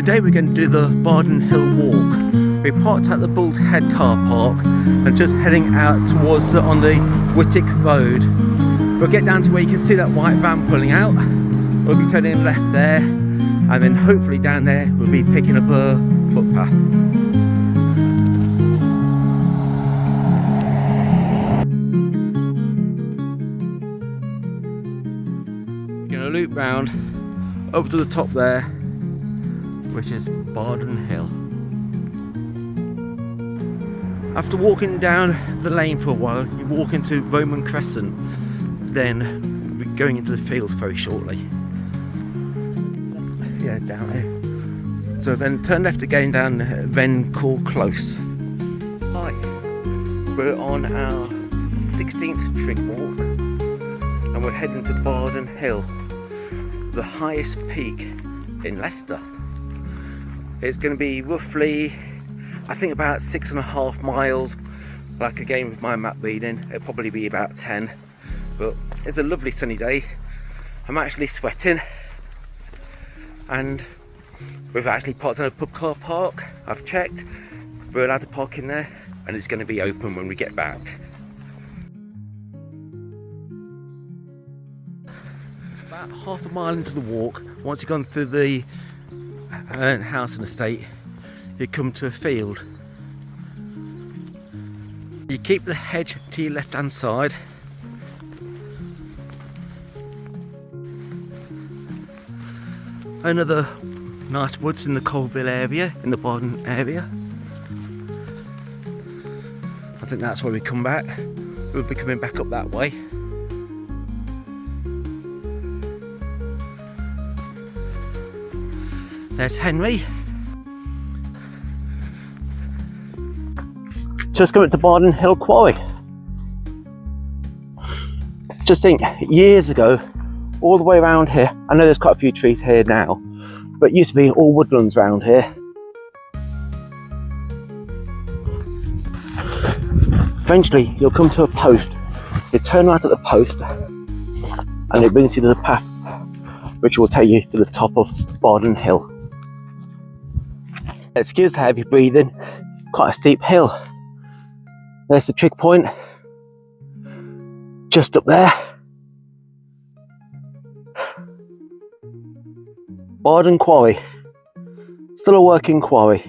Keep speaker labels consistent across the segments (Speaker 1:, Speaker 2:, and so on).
Speaker 1: Today we're going to do the Bardon Hill walk. We parked at the Bull's Head car park and just heading out towards on the Whittick Road. We'll get down to where you can see that white van pulling out. We'll be turning left there, and then hopefully down there we'll be picking up a footpath. We're going to loop round up to the top there, which is Bardon Hill. After walking down the lane for a while, you walk into Roman Crescent, then we're going into the fields very shortly. Yeah, down here. So then turn left again down Vencore Close. Hi, we're on our 16th Trig walk and we're heading to Bardon Hill, the highest peak in Leicester. It's going to be roughly, I think, about 6.5 miles. Like again with my map reading, it'll probably be about 10. But it's a lovely sunny day. I'm actually sweating, and we've actually parked in a pub car park. I've checked, we're allowed to park in there, and it's going to be open when we get back. About half a mile into the walk, once you've gone through the house and estate, you come to a field. You keep the hedge to your left hand side. Another nice woods in the Colville area, in the Bardon area. I think that's where we come back. We'll be coming back up that way. There's Henry. Just coming to Bardon Hill Quarry. Just think, years ago, all the way around here, I know there's quite a few trees here now, but it used to be all woodlands around here. Eventually, you'll come to a post. You turn right at the post, and it brings you to the path, which will take you to the top of Bardon Hill. Excuse the heavy breathing, quite a steep hill. There's the trig point, just up there. Bardon Quarry, still a working quarry.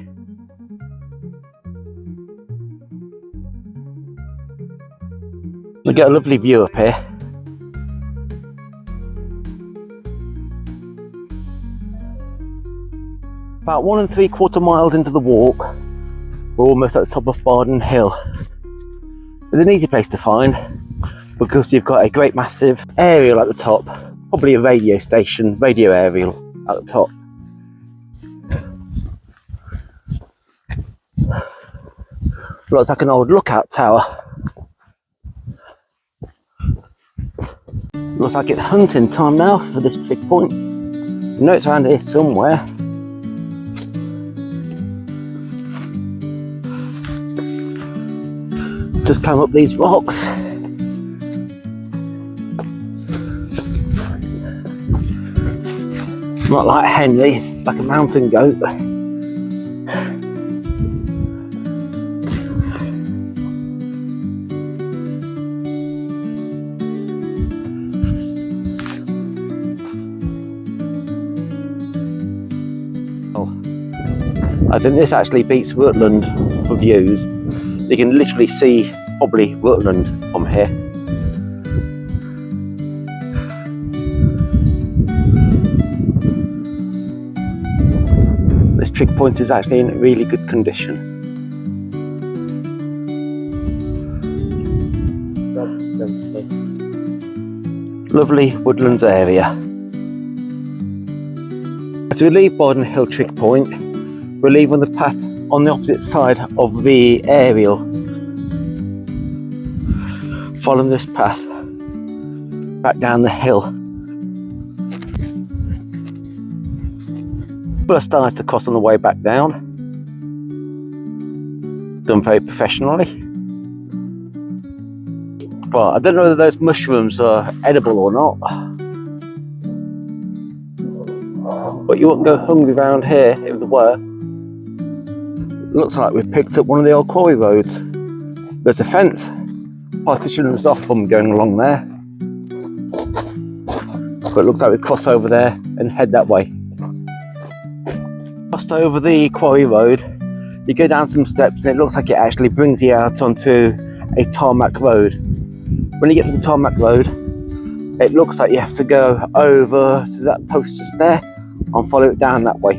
Speaker 1: We get a lovely view up here. About 1 3/4 miles into the walk, we're almost at the top of Bardon Hill. It's an easy place to find because you've got a great massive aerial at the top, probably a radio station, radio aerial at the top. Looks like an old lookout tower. Looks like it's hunting time now for this trig point. You know it's around here somewhere. Just climb up these rocks. Not like Henry, like a mountain goat. Oh, I think this actually beats Rutland for views. You can literally see probably Rutland from here. This trig point is actually in really good condition. Lovely woodlands area. As we leave Bardon Hill trig point, we'll leave on the path on the opposite side of the aerial. Following this path back down the hill. Couple of stars to cross on the way back down. Done very professionally. Well, I don't know whether those mushrooms are edible or not. but you wouldn't go hungry around here if there were. Looks like we've picked up one of the old quarry roads. There's a fence partitioning us off from going along there, but it looks like we cross over there and head that way. Crossed over the quarry road, you go down some steps and it looks like it actually brings you out onto a tarmac road. When you get to the tarmac road, it looks like you have to go over to that post just there and follow it down that way.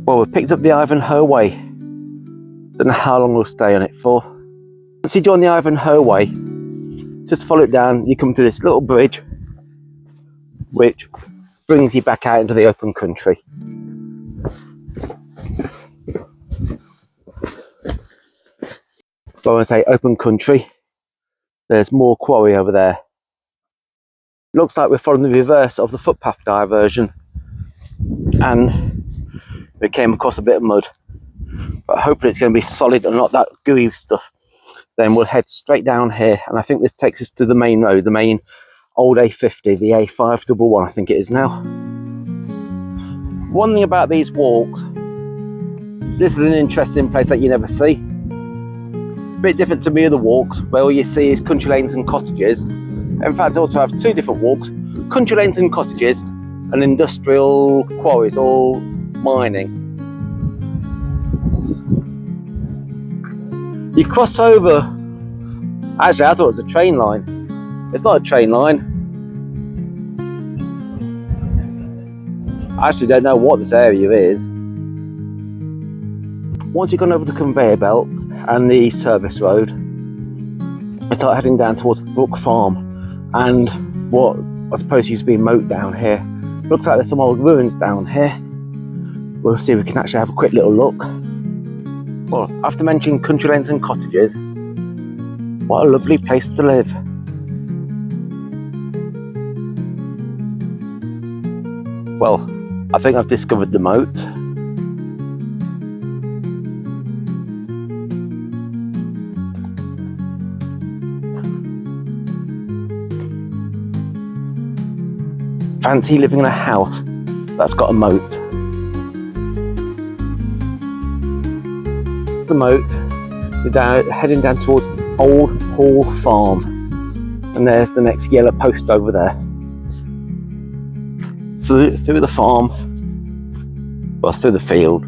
Speaker 1: Well, we picked up the Ivanhoe Way. Don't know how long we'll stay on it for. Once you join the Ivanhoe Way, just follow it down, you come to this little bridge which brings you back out into the open country. So when I say open country, there's more quarry over there. Looks like we're following the reverse of the footpath diversion, and we came across a bit of mud, but hopefully it's going to be solid and not that gooey stuff. Then we'll head straight down here, and I think this takes us to the main road, the main old A50, the A511 I think it is now. One thing about these walks, this is an interesting place that you never see. A bit different to me other walks where all you see is country lanes and cottages. In fact, I also have two different walks, country lanes and cottages and industrial quarries, all mining. You cross over, actually I thought it was a train line. It's not a train line. I actually don't know what this area is. Once you've gone over the conveyor belt and the service road, I start heading down towards Brook Farm and what I suppose used to be a moat down here. Looks like there's some old ruins down here. We'll see if we can actually have a quick little look. Well, after mentioning country lanes and cottages, what a lovely place to live. Well, I think I've discovered the moat. Fancy living in a house that's got a moat. The moat, you're heading down towards Old Hall Farm, and there's the next yellow post over there. Through the farm, well, through the field.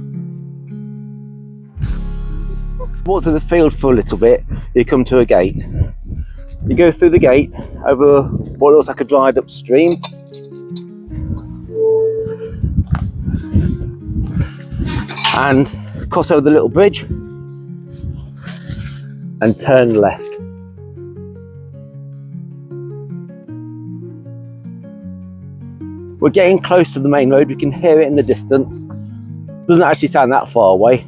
Speaker 1: Walk through the field for a little bit, you come to a gate. You go through the gate over what looks like a dried up stream. And cross over the little bridge and turn left. We're getting close to the main road, we can hear it in the distance. Doesn't actually sound that far away.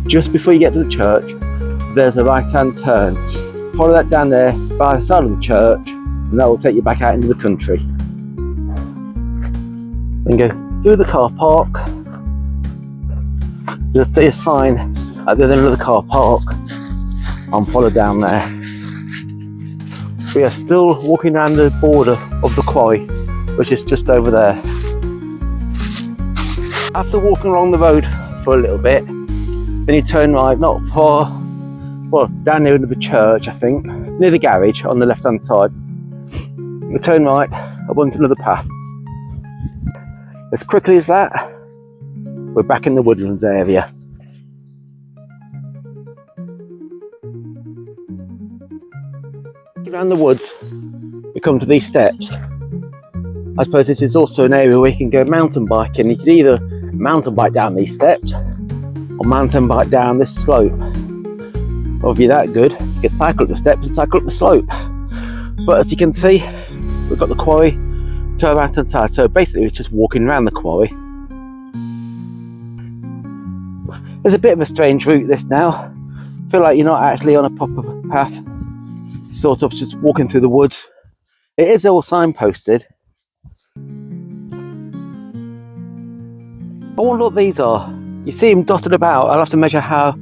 Speaker 1: Just before you get to the church, there's a right-hand turn. Follow that down there by the side of the church, and that will take you back out into the country. Then go through the car park. You'll see a sign at the other end of the car park, and follow down there. We are still walking around the border of the quarry, which is just over there. After walking along the road for a little bit, then you turn right, not far, well, down near the church, I think, near the garage on the left-hand side. You turn right, up onto another path. As quickly as that, we're back in the woodlands area. Around the woods, we come to these steps. I suppose this is also an area where you can go mountain biking. You can either mountain bike down these steps, or mountain bike down this slope. Or if you're that good, you can cycle up the steps and cycle up the slope. But as you can see, we've got the quarry to our right hand side, so basically it's just walking around the quarry. There's a bit of a strange route this now. I feel like you're not actually on a proper path, sort of just walking through the woods. It is all signposted, I wonder what these are. You see them dotted about. I'll have to measure how,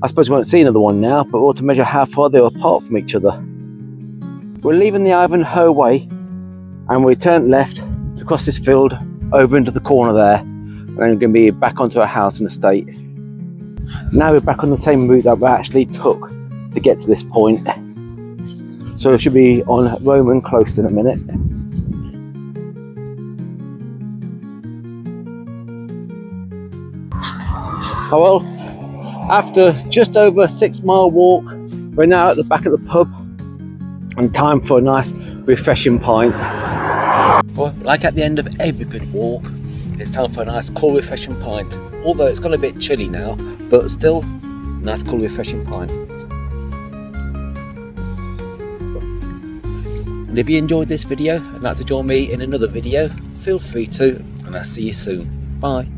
Speaker 1: I suppose we won't see another one now, but we'll have to measure how far they are apart from each other. We're leaving the Ivanhoe Way and we turn left to cross this field over into the corner there, and then we're going to be back onto a house and estate. Now we're back on the same route that we actually took to get to this point. So we should be on Roman Close in a minute. Oh well, after just over a 6-mile walk, we're now at the back of the pub and time for a nice refreshing pint. Well, like at the end of every good walk, it's time for a nice cool refreshing pint. Although it's got a bit chilly now, but still a nice cool refreshing pint. And if you enjoyed this video and like to join me in another video, feel free to, and I'll see you soon. Bye.